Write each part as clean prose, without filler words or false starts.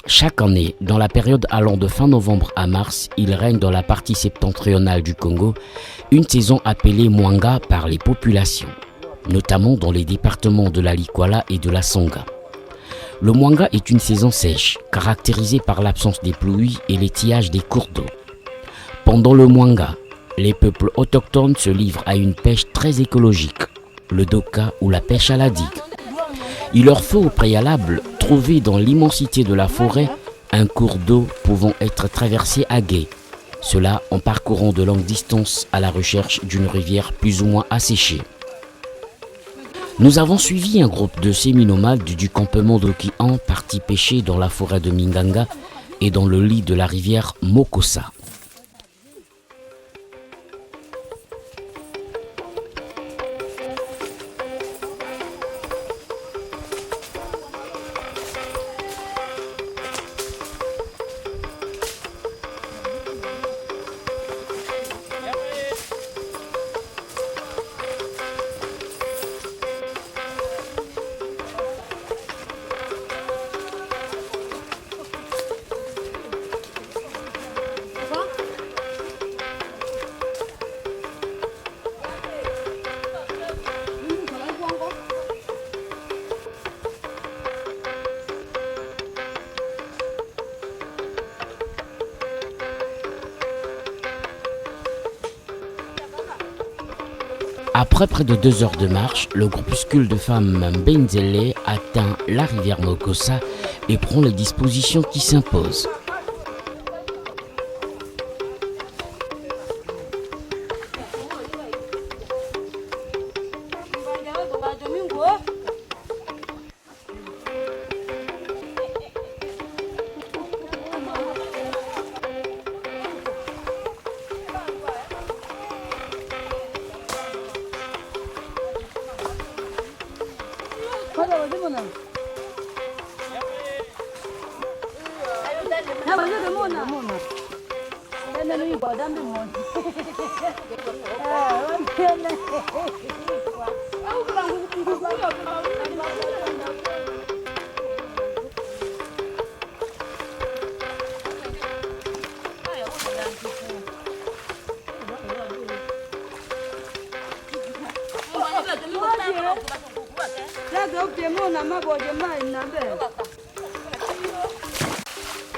Chaque année, dans la période allant de fin novembre à mars, il règne dans la partie septentrionale du Congo une saison appelée Mwanga par les populations, notamment dans les départements de la Likwala et de la Songa. Le Mwanga est une saison sèche, caractérisée par l'absence des pluies et l'étiage des cours d'eau. Pendant le Mwanga, les peuples autochtones se livrent à une pêche très écologique, le doka ou la pêche à la digue. Il leur faut au préalable trouver dans l'immensité de la forêt un cours d'eau pouvant être traversé à gué, cela en parcourant de longues distances à la recherche d'une rivière plus ou moins asséchée. Nous avons suivi un groupe de sémi-nomades du campement d'Okian partis pêcher dans la forêt de Minganga et dans le lit de la rivière Mokosa. Après près de 2 heures de marche, le groupuscule de femmes Mbenzele atteint la rivière Mokosa et prend les dispositions qui s'imposent.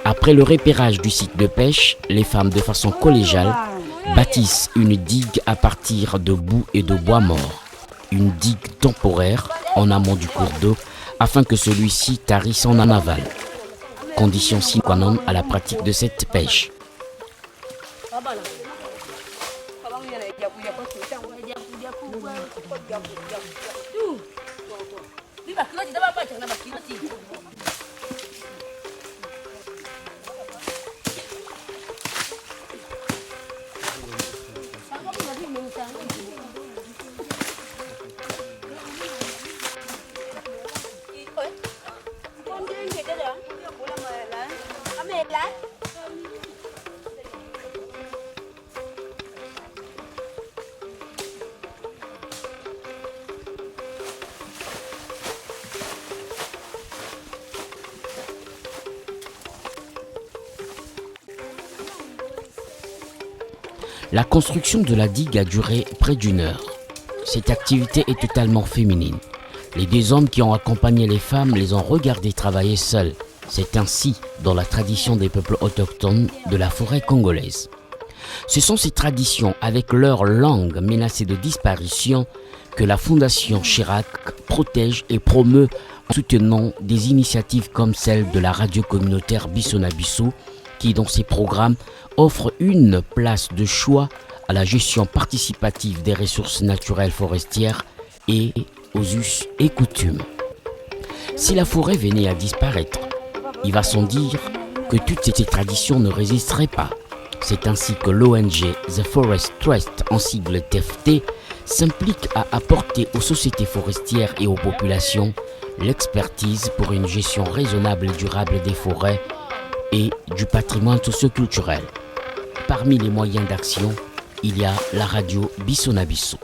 Après le repérage du site de pêche, les femmes de façon collégiale bâtissent une digue à partir de boue et de bois mort. Une digue temporaire en amont du cours d'eau afin que celui-ci tarisse en aval. Condition sine qua non à la pratique de cette pêche. La construction de la digue a duré près d'1 heure. Cette activité est totalement féminine. Les 2 hommes qui ont accompagné les femmes les ont regardées travailler seuls. C'est ainsi dans la tradition des peuples autochtones de la forêt congolaise. Ce sont ces traditions, avec leur langue menacée de disparition, que la Fondation Chirac protège et promeut en soutenant des initiatives comme celle de la radio communautaire Bissona-Bissau, qui dans ses programmes offre une place de choix à la gestion participative des ressources naturelles forestières et aux us et coutumes. Si la forêt venait à disparaître, il va sans dire que toutes ces traditions ne résisteraient pas. C'est ainsi que l'ONG The Forest Trust, en sigle TFT, s'implique à apporter aux sociétés forestières et aux populations l'expertise pour une gestion raisonnable et durable des forêts et du patrimoine socioculturel. Parmi les moyens d'action, il y a la radio Bisso na Bisso.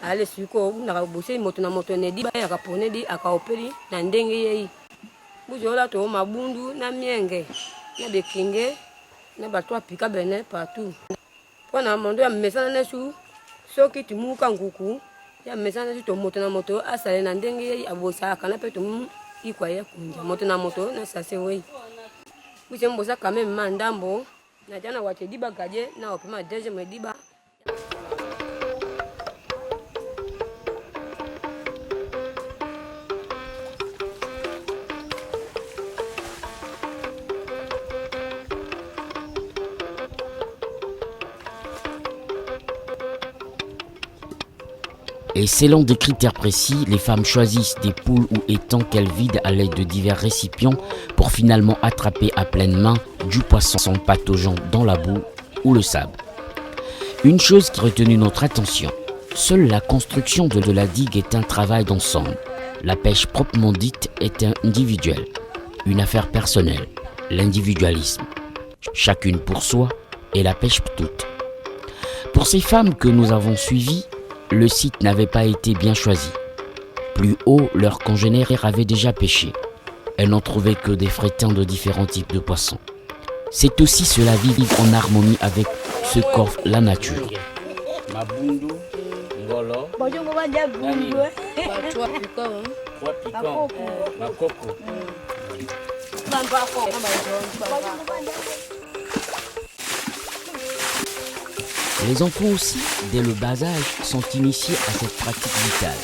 Ale siko na bose moto ne di ba ya kapone di akaopeli na ndenge yei bujola to mabundu na mienge na bekinge na batwa pika bene partout pona mondo ya mesana na su soki timuka nguku ya mesana to moto na moto asale na ndenge yei abosa kana pe to ikwa ya kunja moto na moto na sase wei buje mbosa kame mandambo na jana wache diba gaje na opima deje me diba. Et selon des critères précis, les femmes choisissent des poules ou étangs qu'elles vident à l'aide de divers récipients pour finalement attraper à pleine main du poisson pataugeant dans la boue ou le sable. Une chose qui a retenu notre attention, seule la construction de la digue est un travail d'ensemble. La pêche proprement dite est individuelle, une affaire personnelle, l'individualisme. Chacune pour soi et la pêche pour toutes. Pour ces femmes que nous avons suivies, le site n'avait pas été bien choisi. Plus haut, leurs congénères avaient déjà pêché. Elles n'ont trouvé que des frétins de différents types de poissons. C'est aussi cela vivre en harmonie avec ce qu'offre la nature. Les enfants aussi, dès le bas âge, sont initiés à cette pratique vitale.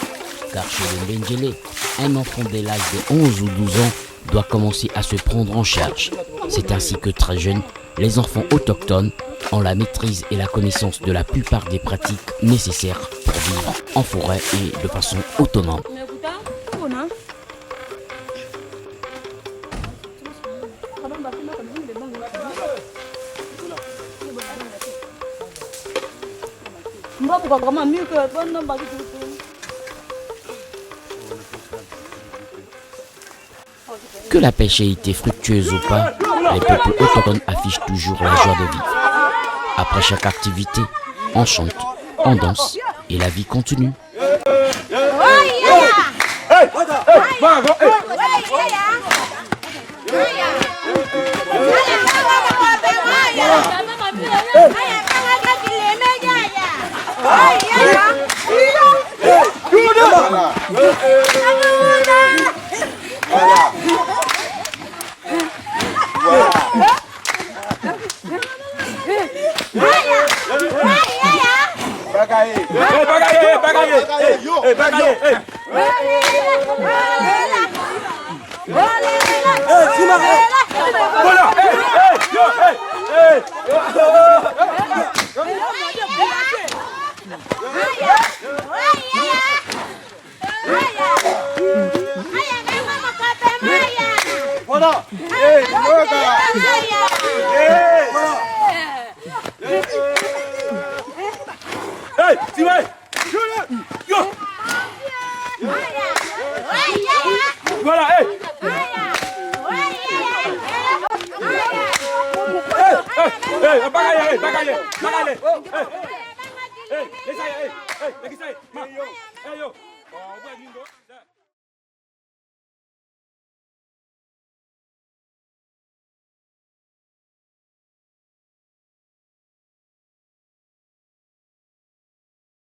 Car chez les Mbengele, un enfant dès l'âge de 11 ou 12 ans doit commencer à se prendre en charge. C'est ainsi que très jeunes, les enfants autochtones ont la maîtrise et la connaissance de la plupart des pratiques nécessaires pour vivre en forêt et de façon autonome. Que la pêche ait été fructueuse ou pas, les peuples autochtones affichent toujours la joie de vivre. Après chaque activité, on chante, on danse et la vie continue. Hey,